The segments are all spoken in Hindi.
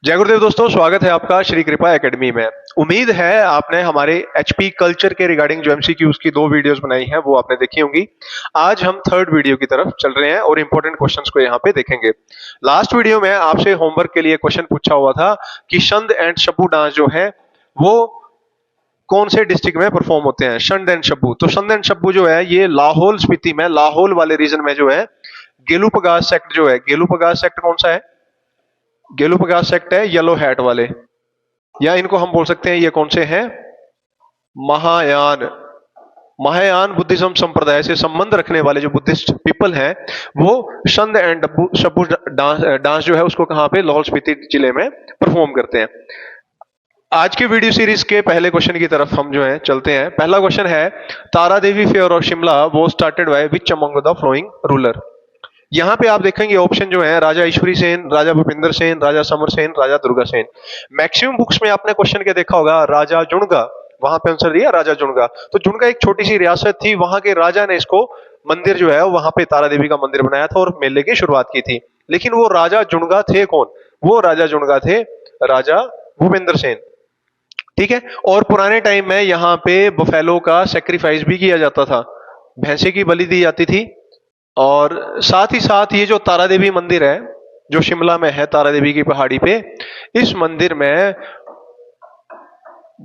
जय गुरुदेव दोस्तों, स्वागत है आपका श्री कृपा एकेडमी में। उम्मीद है आपने हमारे एचपी कल्चर के रिगार्डिंग जो एमसीक्यूज की 2 वीडियोस बनाई हैं वो आपने देखी होंगी। आज हम थर्ड वीडियो की तरफ चल रहे हैं और इंपॉर्टेंट क्वेश्चंस को यहाँ पे देखेंगे। लास्ट वीडियो में आपसे होमवर्क के लिए क्वेश्चन पूछा हुआ था कि शंद एंड शब्बू डांस जो है वो कौन से डिस्ट्रिक्ट में परफॉर्म होते हैं। शंद एंड शब्बू, तो शंद एंड शब्बू जो है ये लाहौल स्पीति में, लाहौल वाले रीजन में जो है गेलूपगास सेक्ट जो है, गेलूपगास सेक्ट कौन सा है? गेलूपगास सेक्ट है येलो हैट वाले, या इनको हम बोल सकते हैं ये कौन से हैं? महायान। महायान बुद्धिज्म संप्रदाय से संबंध रखने वाले जो बुद्धिस्ट पीपल हैं वो शंद एंड शब्बू डांस जो है उसको कहां पे, लाहौल स्पीति जिले में परफॉर्म करते हैं। आज के वीडियो सीरीज के पहले क्वेश्चन की तरफ हम जो है चलते हैं। पहला क्वेश्चन है, तारा देवी फेयर ऑफ शिमला वो started by which among the flowing ruler. यहां पे आप देखेंगे ऑप्शन जो है राजा ईश्वरी सेन, राजा भूपिंदर सेन, राजा समर सेन, राजा दुर्गा सेन। मैक्सिमम बुक्स में आपने क्वेश्चन के देखा होगा राजा जुणगा, वहां पे आंसर दिया राजा जुणगा। तो जुणगा एक छोटी सी रियासत थी, वहां के राजा ने इसको मंदिर जो है वहां पे तारा देवी का मंदिर बनाया था और मेले की शुरुआत की थी। लेकिन वो राजा जुणगा थे कौन? वो राजा जुणगा थे राजा भूपेंद्र सेन। ठीक है। और पुराने टाइम में यहाँ पे बफेलो का सेक्रीफाइस भी किया जाता था, भैंसे की बलि दी जाती थी। और साथ ही साथ ये जो तारा देवी मंदिर है जो शिमला में है, तारा देवी की पहाड़ी पे, इस मंदिर में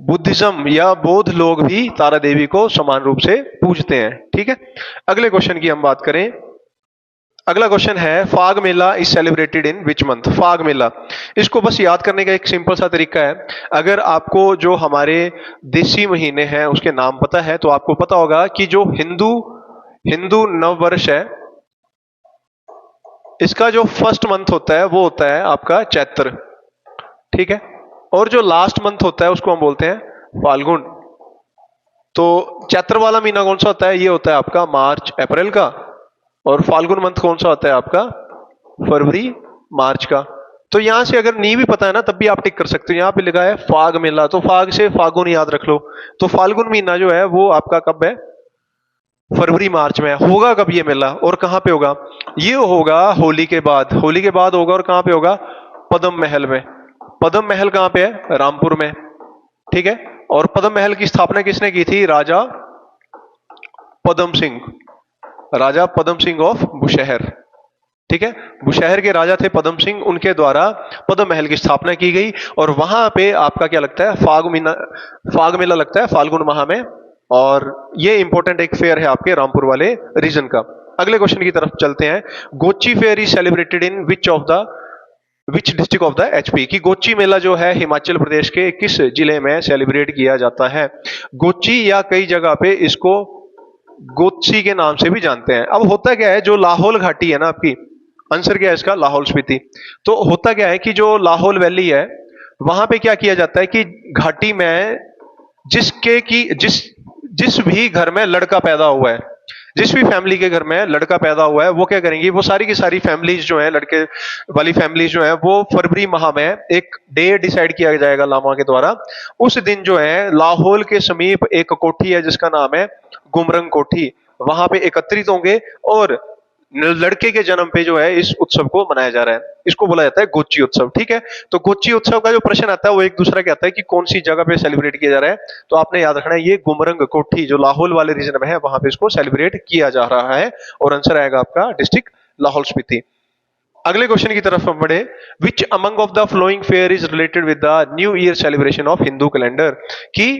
बुद्धिज्म या बौद्ध लोग भी तारा देवी को समान रूप से पूजते हैं। ठीक है। अगले क्वेश्चन की हम बात करें। अगला क्वेश्चन है, Phag mela is celebrated in which month. Phag मेला, इसको बस याद करने का एक सिंपल सा तरीका है। अगर आपको जो हमारे देसी महीने हैं उसके नाम पता है तो आपको पता होगा कि जो हिंदू नववर्ष है इसका जो फर्स्ट मंथ होता है वो होता है आपका चैत्र। ठीक है। और जो लास्ट मंथ होता है उसको हम बोलते हैं फाल्गुन। तो चैत्र वाला महीना कौन सा होता है? ये होता है आपका मार्च अप्रैल का। और फाल्गुन मंथ कौन सा होता है आपका? फरवरी मार्च का। तो यहां से अगर नहीं भी पता है ना तब भी आप टिक कर सकते हो। यहां पे लिखा है फाग मेला, तो फाग से फागुन याद रख लो। तो फाल्गुन महीना जो है वो आपका कब है? फरवरी मार्च में। होगा कब ये मेला और कहां पे होगा? ये होगा होली के बाद। होली के बाद होगा और कहां पे होगा? पदम महल में। पदम महल कहां पे है? रामपुर में। ठीक है। और पदम महल की स्थापना किसने की थी? राजा पदम सिंह, राजा पदम सिंह ऑफ बुशहर। ठीक है। बुशहर के राजा थे पदम सिंह, उनके द्वारा पदम महल की स्थापना की गई। और वहां पे आपका क्या लगता है? फाग मेला लगता है फाल्गुन माह में। और ये इंपॉर्टेंट एक फेयर है आपके रामपुर वाले रीजन का। अगले क्वेश्चन की तरफ चलते हैं। Gochi fair is celebrated in which district of the HP. की गोची मेला जो है हिमाचल प्रदेश के किस जिले में सेलिब्रेट किया जाता है? गोची या कई जगह पे इसको गोत्सी के नाम से भी जानते हैं। अब होता क्या है, जो लाहौल घाटी है ना आपकी, आंसर क्या है इसका? लाहौल स्पीति। तो होता क्या है कि जो लाहौल वैली है वहां पे क्या किया जाता है कि घाटी में जिस भी घर में लड़का पैदा हुआ है, जिस भी फैमिली के घर में लड़का पैदा हुआ है, वो क्या करेंगी, वो सारी की सारी फैमिलीज जो है, लड़के वाली फैमिलीज जो है, वो फरवरी माह में एक डे डिसाइड किया जाएगा लामा के द्वारा। उस दिन जो है लाहौल के समीप एक कोठी है जिसका नाम है गुमरंग कोठी, वहां पे एकत्रित होंगे और लड़के के जन्म पे जो है इस उत्सव को मनाया जा रहा है। इसको बोला जाता है गोची उत्सव। ठीक है। तो गोची उत्सव का जो प्रश्न आता है वो एक दूसरा क्या आता है कि कौन सी जगह पे सेलिब्रेट किया जा रहा है। तो आपने याद रखना है ये गुमरंग कोठी जो लाहौल वाले रीजन में है वहां पे इसको सेलिब्रेट किया जा रहा है। और आंसर आएगा आपका डिस्ट्रिक्ट लाहौल स्पीति। अगले क्वेश्चन की तरफ हम बढ़े। Which among of the flowing fair is related with the new year celebration of Hindu calendar. की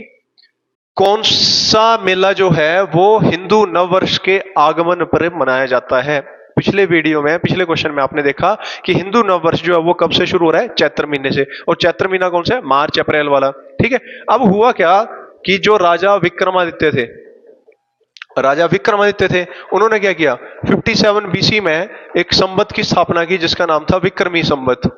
कौन सा मेला जो है वो हिंदू नववर्ष के आगमन पर मनाया जाता है? पिछले वीडियो में, पिछले क्वेश्चन में आपने देखा कि हिंदू नववर्ष जो है वो कब से शुरू हो रहा है? चैत्र महीने से। और चैत्र महीना कौन सा है? मार्च अप्रैल वाला। ठीक है। अब हुआ क्या कि जो राजा विक्रमादित्य थे, राजा विक्रमादित्य थे, उन्होंने क्या किया, 57 बीसी में एक संवत की स्थापना की जिसका नाम था विक्रमी संवत।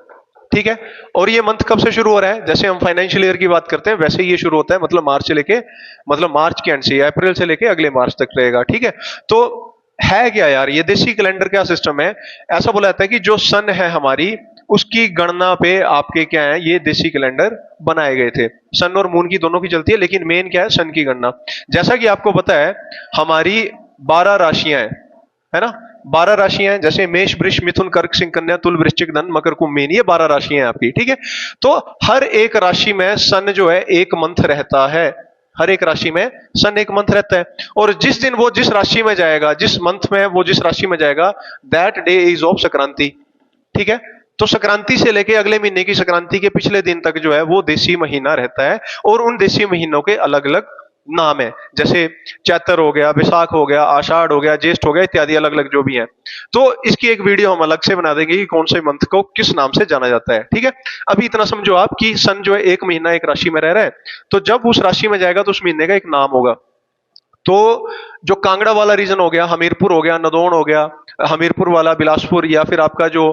ठीक है। और ये मंथ कब से शुरू हो रहा है? जैसे हम फाइनेंशियल ईयर की बात करते हैं वैसे ये शुरू होता है, मतलब मार्च से लेके, मतलब मार्च के एंड से, अप्रैल से लेके अगले मार्च तक रहेगा। ठीक है। तो है क्या यार, ये देसी कैलेंडर क्या सिस्टम है? ऐसा बोला जाता है कि जो सन है हमारी उसकी गणना पे आपके क्या है, ये देसी कैलेंडर बनाए गए थे। सन और मून की दोनों की चलती है लेकिन मेन क्या है? सन की गणना। जैसा कि आपको पता है हमारी 12 राशियां हैं, है ना? 12 राशियां हैं, जैसे मेष, वृष, मिथुन, कर्क, सिंह, कन्या, तुल, वृश्चिक, धन, मकर, कुंभ, मीन, ये 12 राशियां हैं आपकी, ठीक है। तो हर एक राशि में सन जो है एक मंथ रहता है, हर एक राशि में सन एक मंथ रहता है, और जिस दिन वो जिस राशि में जाएगा, जिस मंथ में वो जिस राशि में जाएगा, that day is of Sankranti, ठीक है। तो संक्रांति से लेके अगले महीने की संक्रांति के पिछले दिन तक जो है वो देशी महीना रहता है, और उन देशी महीनों के अलग अलग नाम है, जैसे चैत्र हो गया, विशाख हो गया, आषाढ़ हो गया, ज्येष्ठ हो गया, इत्यादि अलग अलग जो भी है। तो इसकी एक वीडियो हम अलग से बना देंगे कि कौन से मंथ को किस नाम से जाना जाता है, ठीक है। अभी इतना समझो आप कि सन जो है एक महीना एक राशि में रह रहा है, तो जब उस राशि में जाएगा तो उस महीने का एक नाम होगा। तो जो कांगड़ा वाला रीजन हो गया, हमीरपुर हो गया, नदौन हो गया, हमीरपुर वाला बिलासपुर, या फिर आपका जो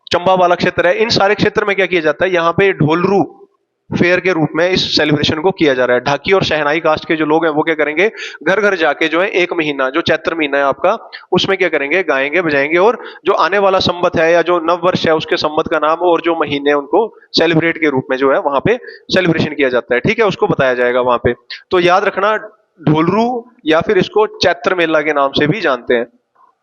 चंबा वाला क्षेत्र है, इन सारे क्षेत्र में क्या किया जाता है, यहाँ पे ढोलरू फेयर के रूप में इस सेलिब्रेशन को किया जा रहा है। ढाकी और शहनाई कास्ट के जो लोग हैं वो क्या करेंगे, घर घर जाके जो है एक महीना, जो चैत्र महीना है आपका, उसमें क्या करेंगे, गाएंगे बजाएंगे, और जो आने वाला संवत है या जो नव वर्ष है उसके संवत का नाम और जो महीने उनको सेलिब्रेट के रूप में जो है वहां पे सेलिब्रेशन किया जाता है, ठीक है, उसको बताया जाएगा वहां पे। तो याद रखना, ढोलरू या फिर इसको चैत्र मेला के नाम से भी जानते हैं,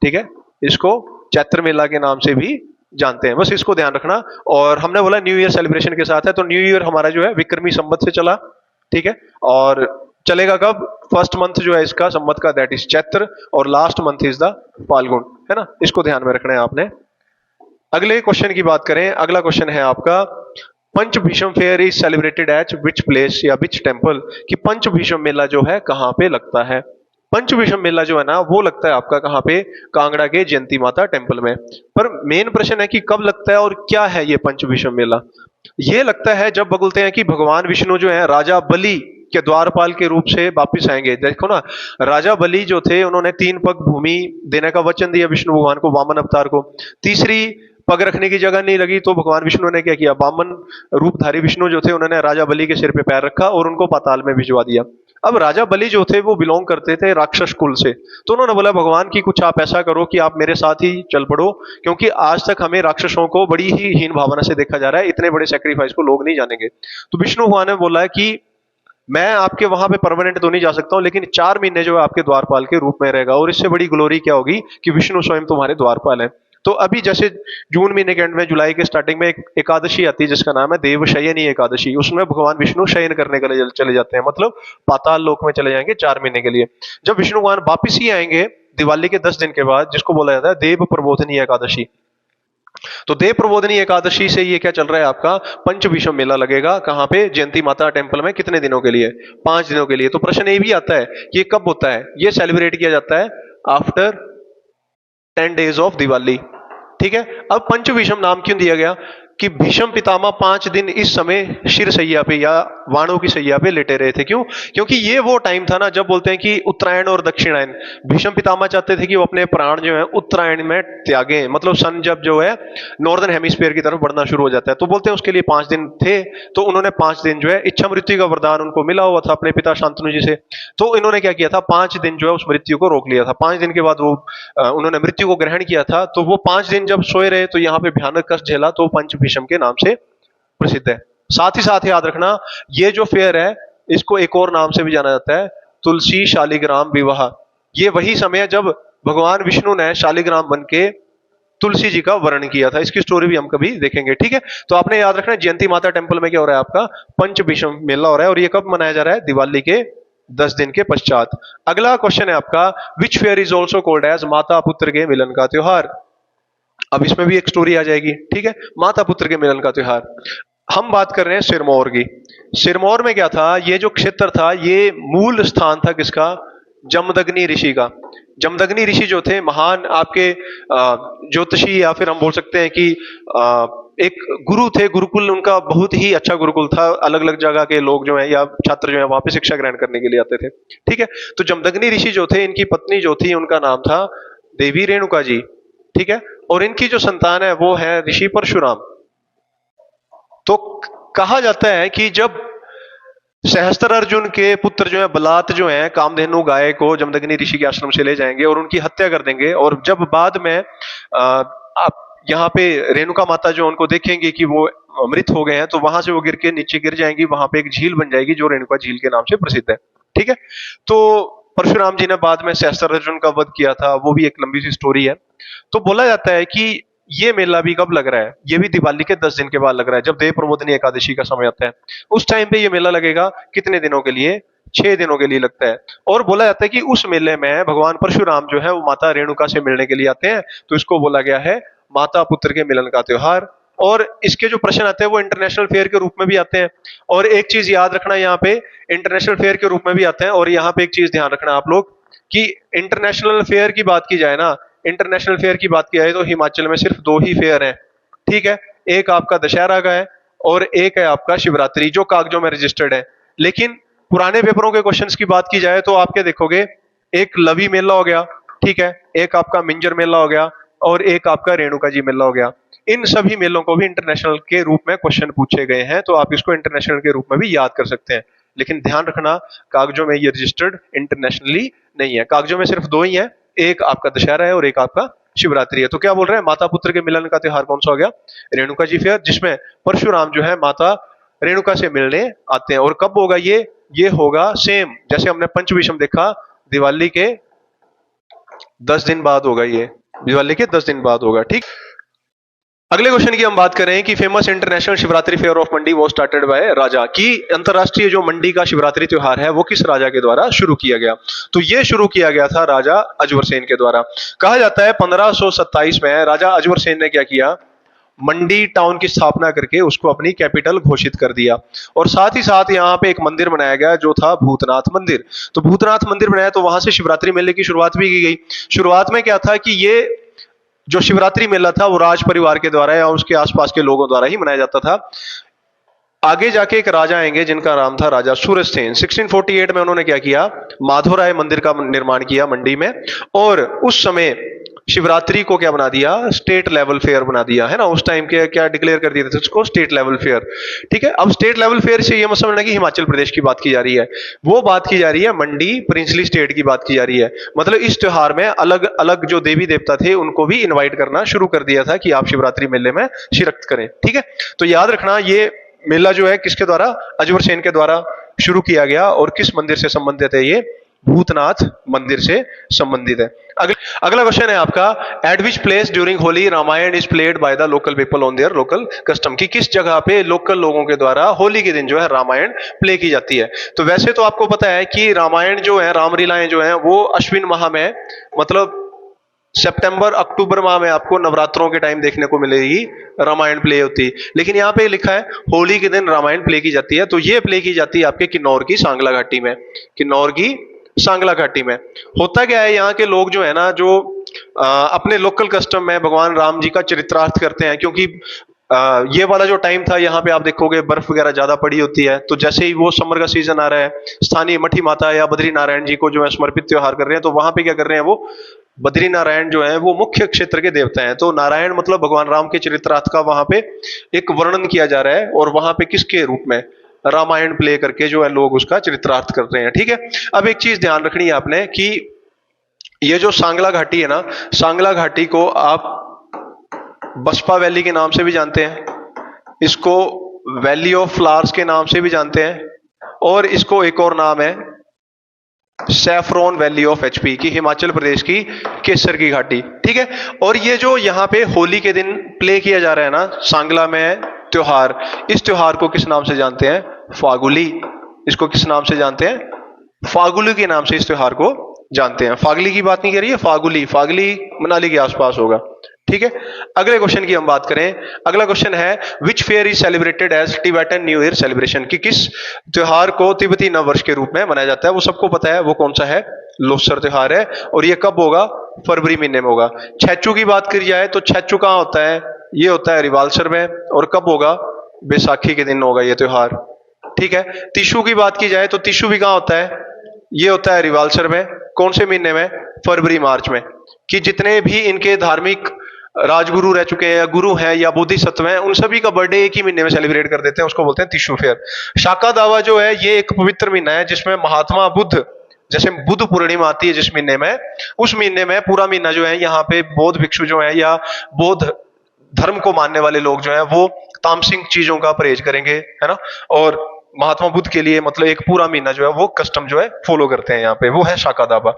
ठीक है, इसको चैत्र मेला के नाम से भी जानते हैं, बस इसको ध्यान रखना। और हमने बोला न्यू ईयर सेलिब्रेशन के साथ है, तो न्यू ईयर हमारा जो है विक्रमी संवत से चला, ठीक है, और चलेगा कब, फर्स्ट मंथ जो है इसका संवत का, दैट इज चैत्र, और last month is the Phalgun, है ना, इसको ध्यान में रखना है आपने। अगले क्वेश्चन की बात करें, अगला क्वेश्चन है आपका, Panchbhisham fair is celebrated at which place या विच टेम्पल, कि पंचभीषम मेला जो है कहां पे लगता है। पंचभीषम मेला जो है ना वो लगता है आपका कहां पे, कांगड़ा के जयंती माता टेम्पल में। पर मेन प्रश्न है कि कब लगता है और क्या है ये पंचभीषम मेला। ये लगता है जब बोलते हैं कि भगवान विष्णु जो है राजा बलि के द्वारपाल के रूप से वापिस आएंगे। देखो ना, राजा बलि जो थे उन्होंने 3 पग भूमि देने का वचन दिया विष्णु भगवान को, वामन अवतार को, तीसरी पग रखने की जगह नहीं लगी, तो भगवान विष्णु ने क्या किया, वामन रूपधारी विष्णु जो थे उन्होंने राजा बलि के सिर पे पैर रखा और उनको पाताल में भिजवा दिया। अब राजा बलि जो थे वो बिलोंग करते थे राक्षस कुल से, तो उन्होंने बोला भगवान की कुछ आप ऐसा करो कि आप मेरे साथ ही चल पड़ो, क्योंकि आज तक हमें राक्षसों को बड़ी ही हीन भावना से देखा जा रहा है, इतने बड़े सेक्रीफाइस को लोग नहीं जानेंगे। तो विष्णु भगवान ने बोला है कि मैं आपके वहां पे परमानेंट तो नहीं जा सकता हूं, लेकिन 4 महीने जो है आपके द्वारपाल के रूप में रहेगा, और इससे बड़ी ग्लोरी क्या होगी कि विष्णु स्वयं तुम्हारे द्वारपाल है। तो अभी जैसे जून महीने के एंड में, जुलाई के स्टार्टिंग में एक एकादशी आती है जिसका नाम है देवशयनी एकादशी, उसमें भगवान विष्णु शयन करने के लिए चले जाते हैं, मतलब पाताल लोक में चले जाएंगे 4 महीने के लिए। जब विष्णु भगवान वापिस ही आएंगे दिवाली के 10 दिन के बाद, जिसको बोला जाता है देव प्रबोधनी एकादशी, तो देव प्रबोधनी एकादशी से ये क्या चल रहा है आपका, पंचभीषम मेला लगेगा कहां पे, जयंती माता टेम्पल में, कितने दिनों के लिए, 5 दिनों के लिए। तो प्रश्न ये भी आता है ये कब होता है, ये सेलिब्रेट किया जाता है आफ्टर 10 डेज ऑफ दिवाली, ठीक है। अब पंचभीषम नाम क्यों दिया गया कि भीष्म पितामह 5 दिन इस समय शिर सैया पे या वाणों की सैया पे लेटे रहे थे। क्यों, क्योंकि ये वो टाइम था ना जब बोलते हैं कि उत्तरायण और दक्षिणायन, भीष्म पितामह चाहते थे कि वो अपने प्राण जो है उत्तरायण में त्यागें, मतलब सन जब जो है नॉर्दर्न हेमिस्फीयर की तरफ बढ़ना शुरू हो जाता है, तो बोलते हैं उसके लिए 5 दिन थे, तो उन्होंने 5 दिन जो है इच्छा मृत्यु का वरदान उनको मिला हुआ था अपने पिता शांतनु जी से, तो इन्होंने क्या किया था, 5 दिन जो है उस मृत्यु को रोक लिया था। 5 दिन के बाद वो उन्होंने मृत्यु को ग्रहण किया था, तो वो 5 दिन जब सोए रहे तो यहाँ पे भयानक कष्ट झेला, तो पंचभीषम के नाम से प्रसिद्ध है। साथ ही साथ याद रखना, ये जो फेयर है इसको एक और नाम से भी जाना जाता है तुलसी शालिग्राम विवाह। ये वही समय है जब भगवान विष्णु ने शालिग्राम बन के तुलसी जी का वर्ण किया था, इसकी स्टोरी भी हम कभी देखेंगे, ठीक है। तो आपने याद रखना जयंती माता टेम्पल में क्या हो रहा है आपका, पंचभीषम मेला हो रहा है, और ये कब मनाया जा रहा है, दिवाली के 10 दिन के पश्चात। अगला क्वेश्चन है आपका, which fair is also called as माता पुत्र के मिलन का त्योहार। अब इसमें भी एक स्टोरी आ जाएगी, ठीक है, माता पुत्र के मिलन का त्योहार। हम बात कर रहे हैं सिरमौर की। सिरमौर में क्या था, ये जो क्षेत्र था ये मूल स्थान था किसका, जमदग्नि ऋषि का। जमदग्नि ऋषि जो थे महान आपके ज्योतिषी, या फिर हम बोल सकते हैं कि एक गुरु थे, गुरुकुल उनका बहुत ही अच्छा गुरुकुल था, अलग अलग जगह के लोग जो है या छात्र जो है वहां पे शिक्षा ग्रहण करने के लिए आते थे, ठीक है। तो जमदग्नि ऋषि जो थे, इनकी पत्नी जो थी उनका नाम था देवी रेणुका जी, ठीक है, और इनकी जो संतान है वो है ऋषि परशुराम। तो कहा जाता है कि जब सहस्त्र अर्जुन के पुत्र जो है बलात जो है कामधेनु गाय को जमदग्नि ऋषि के आश्रम से ले जाएंगे और उनकी हत्या कर देंगे, और जब बाद में आप यहाँ पे रेणुका माता जो उनको देखेंगे कि वो मृत हो गए हैं, तो वहां से वो गिर के नीचे गिर जाएंगी, वहां पे एक झील बन जाएगी जो रेणुका झील के नाम से प्रसिद्ध है, ठीक है। तो परशुराम जी ने बाद में सहस्त्र का वध किया था, वो भी एक लंबी सी स्टोरी है। तो बोला जाता है कि ये मेला भी कब लग रहा है, ये भी दिवाली के 10 दिन के बाद लग रहा है, जब देव प्रबोधनी एकादशी का समय आता है। उस टाइम पे ये मेला लगेगा, कितने दिनों के लिए? 6 दिनों के लिए लगता है। और बोला जाता है कि उस मेले में भगवान परशुराम जो है वो माता रेणुका से मिलने के लिए आते हैं, तो इसको बोला गया है माता पुत्र के मिलन का त्योहार। और इसके जो प्रश्न आते हैं वो इंटरनेशनल फेयर के रूप में भी आते हैं। और एक चीज याद रखना, यहाँ पे इंटरनेशनल फेयर के रूप में भी आते हैं। और यहाँ पे एक चीज ध्यान रखना आप लोग कि इंटरनेशनल फेयर की बात की जाए ना, इंटरनेशनल फेयर की बात की जाए तो हिमाचल में सिर्फ 2 ही फेयर हैं, ठीक है। एक आपका दशहरा का है और एक है आपका शिवरात्रि, जो कागजों में रजिस्टर्ड है। लेकिन पुराने पेपरों के क्वेश्चंस की बात की जाए तो आप क्या देखोगे, एक लवी मेला हो गया, ठीक है, एक आपका मिंजर मेला हो गया और एक आपका रेणुका जी मेला हो गया। इन सभी मेलों को भी इंटरनेशनल के रूप में क्वेश्चन पूछे गए हैं, तो आप इसको इंटरनेशनल के रूप में भी याद कर सकते हैं। लेकिन ध्यान रखना, कागजों में ये रजिस्टर्ड इंटरनेशनली नहीं है। कागजों में सिर्फ 2 ही है, एक आपका दशहरा है और एक आपका शिवरात्रि है। तो क्या बोल रहे हैं, माता पुत्र के मिलन का त्योहार कौन सा हो गया? रेणुका जी फेयर, जिसमें परशुराम जो है माता रेणुका से मिलने आते हैं। और कब होगा ये होगा सेम जैसे हमने पंचविषम देखा, दिवाली के 10 दिन बाद होगा, ये दिवाली के 10 दिन बाद होगा, ठीक। अगले क्वेश्चन की हम बात करें कि famous international Shivratri fair of Mandi वो स्टार्टेड बाय राजा, की अंतरराष्ट्रीय जो मंडी का शिवरात्रि त्योहार है वो किस राजा के द्वारा शुरू किया गया? तो ये शुरू किया गया था राजा अजवरसेन के द्वारा। कहा जाता है 1527 में राजा अजवरसेन ने क्या किया, मंडी टाउन की स्थापना करके उसको अपनी कैपिटल घोषित कर दिया। और साथ ही साथ यहाँ पे एक मंदिर बनाया गया जो था भूतनाथ मंदिर। तो भूतनाथ मंदिर बनाया तो वहां से शिवरात्रि मेले की शुरुआत भी की गई। शुरुआत में क्या था कि ये जो शिवरात्रि मेला था वो राज परिवार के द्वारा या उसके आसपास के लोगों द्वारा ही मनाया जाता था। आगे जाके एक राजा आएंगे जिनका नाम था राजा सूरजसेन। 1648 में उन्होंने क्या किया, माधवराय मंदिर का निर्माण किया मंडी में। और उस समय शिवरात्रि को क्या बना दिया, स्टेट लेवल फेयर बना दिया, है ना। उस टाइम के क्या डिक्लेयर कर दिए थे उसको, स्टेट लेवल फेयर, ठीक है। अब स्टेट लेवल फेयर से ये मत समझना कि हिमाचल प्रदेश की बात की जा रही है, वो बात की जा रही है मंडी प्रिंसली स्टेट की बात की जा रही है। मतलब इस त्योहार में अलग अलग जो देवी देवता थे उनको भी इन्वाइट करना शुरू कर दिया था कि आप शिवरात्रि मेले में शिरकत करें, ठीक है। तो याद रखना, ये मेला जो है किसके द्वारा, अजवर के द्वारा शुरू किया गया। और किस मंदिर से संबंधित है, ये भूतनाथ मंदिर से संबंधित है। अगला क्वेश्चन है आपका, at which place during Holi Ramayan is played by the local people on their local custom, की किस जगह पे लोकल लोगों के द्वारा होली के दिन जो है रामायण प्ले की जाती है। तो वैसे तो आपको पता है कि रामायण जो है, रामलीलाएं जो है वो अश्विन माह में, मतलब सितंबर अक्टूबर माह में आपको नवरात्रों के टाइम देखने को मिलेगी रामायण प्ले होती। लेकिन यहाँ पे लिखा है होली के दिन रामायण प्ले की जाती है। तो ये प्ले की जाती है आपके किन्नौर की सांगला घाटी में, किन्नौर की सांगला घाटी में। होता क्या है, यहाँ के लोग जो है ना, जो अपने लोकल कस्टम में भगवान राम जी का चरित्रार्थ करते हैं। क्योंकि ये वाला जो टाइम था, यहाँ पे आप देखोगे बर्फ वगैरह ज्यादा पड़ी होती है। तो जैसे ही वो समर का सीजन आ रहा है, स्थानीय मठी माता या बद्री नारायण जी को जो है समर्पित त्योहार कर रहे हैं, तो वहां पे क्या कर रहे हैं, वो बद्री नारायण जो है वो मुख्य क्षेत्र के देवता हैं। तो नारायण मतलब भगवान राम के चरित्रार्थ का वहां पे एक वर्णन किया जा रहा है। और वहां पे किसके रूप में, रामायण प्ले करके जो है लोग उसका चरित्रार्थ कर रहे हैं, ठीक है। अब एक चीज ध्यान रखनी है आपने कि ये जो सांगला घाटी है ना, सांगला घाटी को आप बसपा वैली के नाम से भी जानते हैं, इसको वैली ऑफ फ्लावर्स के नाम से भी जानते हैं, और इसको एक और नाम है सैफरॉन वैली ऑफ एचपी, की हिमाचल प्रदेश की केसर की घाटी, ठीक है। और ये जो यहाँ पे होली के दिन प्ले किया जा रहा है ना सांगला में त्योहार, इस त्योहार को किस नाम से जानते हैं, फागुली। इसको किस नाम से जानते हैं, फागुली के नाम से इस त्योहार को जानते हैं। फागली की बात नहीं कर रही है, फागुली, फागली मनाली के आसपास होगा, ठीक है। अगले क्वेश्चन की हम बात करें। अगला क्वेश्चन है, which fair is celebrated as Tibetan new year celebration, की किस त्योहार को तिब्बती नव वर्ष के रूप में मनाया जाता है। वो सबको पता है, वो कौन सा है, लोसर त्योहार है। और ये कब होगा, फरवरी महीने में होगा। छेचू की बात करी जाए तो छेचू कहां होता है, ये होता है रिवाल्सर में। और कब होगा, बैसाखी के दिन होगा ये त्योहार, ठीक है। तिशु की बात की जाए तो तिशु भी कहां होता है, ये होता है रिवाल्सर में। कौन से महीने में, फरवरी मार्च में। कि जितने भी इनके धार्मिक राजगुरु रह चुके हैं या गुरु हैं या बोधिसत्व हैं, उन सभी का बर्थडे एक ही महीने में सेलिब्रेट कर देते हैं, उसको बोलते हैं तिशु फेयर। शाका दावा जो है ये एक पवित्र महीना है जिसमें महात्मा बुद्ध, जैसे बुद्ध पूर्णिमा आती है जिस महीने में, उस महीने में पूरा महीना जो है यहाँ पे बौद्ध भिक्षु जो है या बौद्ध धर्म को मानने वाले लोग जो है वो तामसिक चीजों का परहेज करेंगे, है ना। और महात्मा बुद्ध के लिए मतलब एक पूरा महीना जो है वो कस्टम जो है फॉलो करते हैं यहाँ पे, वो है शाका दाबा।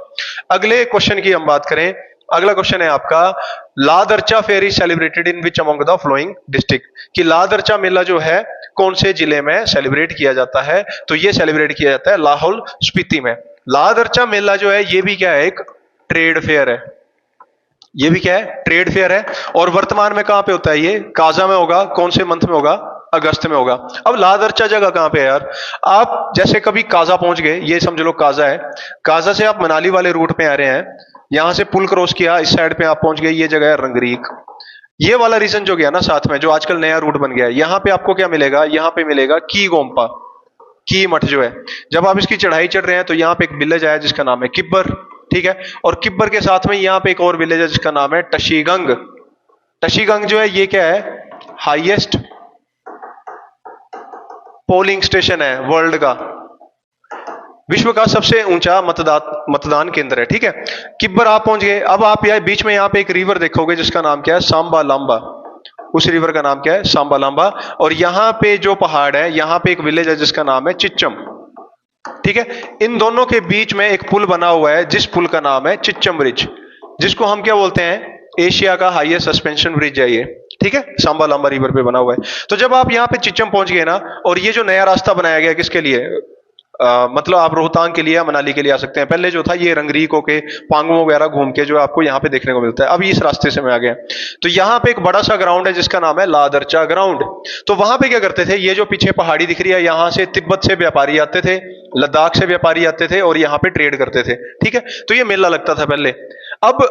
अगले क्वेश्चन की हम बात करें, अगला क्वेश्चन है आपका, Ladarcha fair is celebrated in which among the following district, कि लादरचा मेला जो है कौन से जिले में सेलिब्रेट किया जाता है, तो ये सेलिब्रेट किया जाता है लाहौल स्पीति में। लादरचा मेला जो है ये भी क्या है, एक ट्रेड फेयर है, ये भी क्या है, ट्रेड फेयर है। और वर्तमान में कहां पे होता है ये, काजा में होगा, कौन से मंथ में होगा, अगस्त में होगा। अब लादरचा जगह कहां पे है यार, आप जैसे कभी काजा पहुंच गए, ये समझ लो काजा है, काजा से आप मनाली वाले रूट पे आ रहे हैं, यहां से पुल क्रॉस किया, इस साइड पे आप पहुंच गए, ये जगह है रंगरीक। ये वाला रीजन जो गया ना साथ में, जो आजकल नया रूट बन गया है, यहां पे आपको क्या मिलेगा, यहां पे मिलेगा की गोम्पा, की मठ जो है। जब आप इसकी चढ़ाई चढ़ रहे हैं तो यहाँ पे एक विलेज आया जिसका नाम है किब्बर, ठीक है। और किब्बर के साथ में यहाँ पे एक और विलेज है जिसका नाम है टशीगंग। टशीगंग जो है ये क्या है, हाईएस्ट पोलिंग स्टेशन है वर्ल्ड का, विश्व का सबसे ऊंचा मतदान केंद्र है, ठीक है। किब्बर आप पहुंच गए। अब आप यहाँ बीच में यहाँ पे एक रिवर देखोगे जिसका नाम क्या है, सांबा लांबा। उस रिवर का नाम क्या है, सांबा लांबा। और यहाँ पे जो पहाड़ है, यहाँ पे एक विलेज है जिसका नाम है चिच्चम, ठीक है। इन दोनों के बीच में एक पुल बना हुआ है जिस पुल का नाम है चिच्चम ब्रिज, जिसको हम क्या बोलते हैं, एशिया का हाईएस्ट सस्पेंशन ब्रिज है ये, ठीक है, सांबा लांबा रिवर पे बना हुआ है। तो जब आप यहाँ पे चिच्चम पहुंच गए ना, और ये जो नया रास्ता बनाया गया किसके लिए, मतलब आप रोहतांग के लिए या मनाली के लिए आ सकते हैं। पहले जो था ये रंगरीक होके पांगों वगैरह घूम के जो आपको यहाँ पे देखने को मिलता है, अब इस रास्ते से मैं आ गया। तो यहाँ पे एक बड़ा सा ग्राउंड है जिसका नाम है लादरचा ग्राउंड। तो वहां पे क्या करते थे, ये जो पीछे पहाड़ी दिख रही है, यहाँ से तिब्बत से व्यापारी आते थे, लद्दाख से व्यापारी आते थे और यहाँ पे ट्रेड करते थे, ठीक है। तो ये मेला लगता था पहले। अब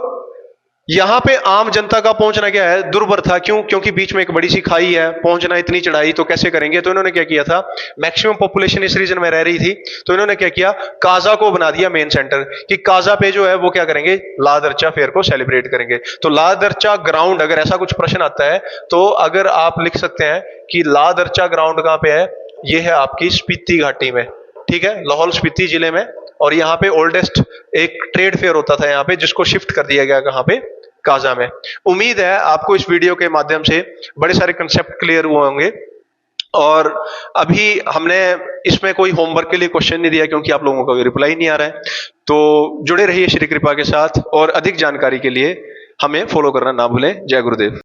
यहां पे आम जनता का पहुंचना क्या है, दुर्भर था। क्यों, क्योंकि बीच में एक बड़ी सी खाई है, पहुंचना इतनी चढ़ाई तो कैसे करेंगे। तो इन्होंने क्या किया था, मैक्सिमम पॉपुलेशन इस रीजन में रह रही थी, तो इन्होंने क्या किया, काजा को बना दिया मेन सेंटर, कि काजा पे जो है वो क्या करेंगे, लादरचा फेयर को सेलिब्रेट करेंगे। तो लादरचा ग्राउंड, अगर ऐसा कुछ प्रश्न आता है तो अगर आप लिख सकते हैं कि लादरचा ग्राउंड कहां पे है, ये है आपकी स्पीति घाटी में, ठीक है, लाहौल स्पीति जिले में। और यहाँ पे ओल्डेस्ट एक ट्रेड फेयर होता था यहाँ पे, जिसको शिफ्ट कर दिया गया कहां पे, काजा में। उम्मीद है आपको इस वीडियो के माध्यम से बड़े सारे कंसेप्ट क्लियर हुए होंगे। और अभी हमने इसमें कोई होमवर्क के लिए क्वेश्चन नहीं दिया क्योंकि आप लोगों का रिप्लाई नहीं आ रहा है। तो जुड़े रहिए श्री कृपा के साथ, और अधिक जानकारी के लिए हमें फॉलो करना ना भूलें। जय गुरुदेव।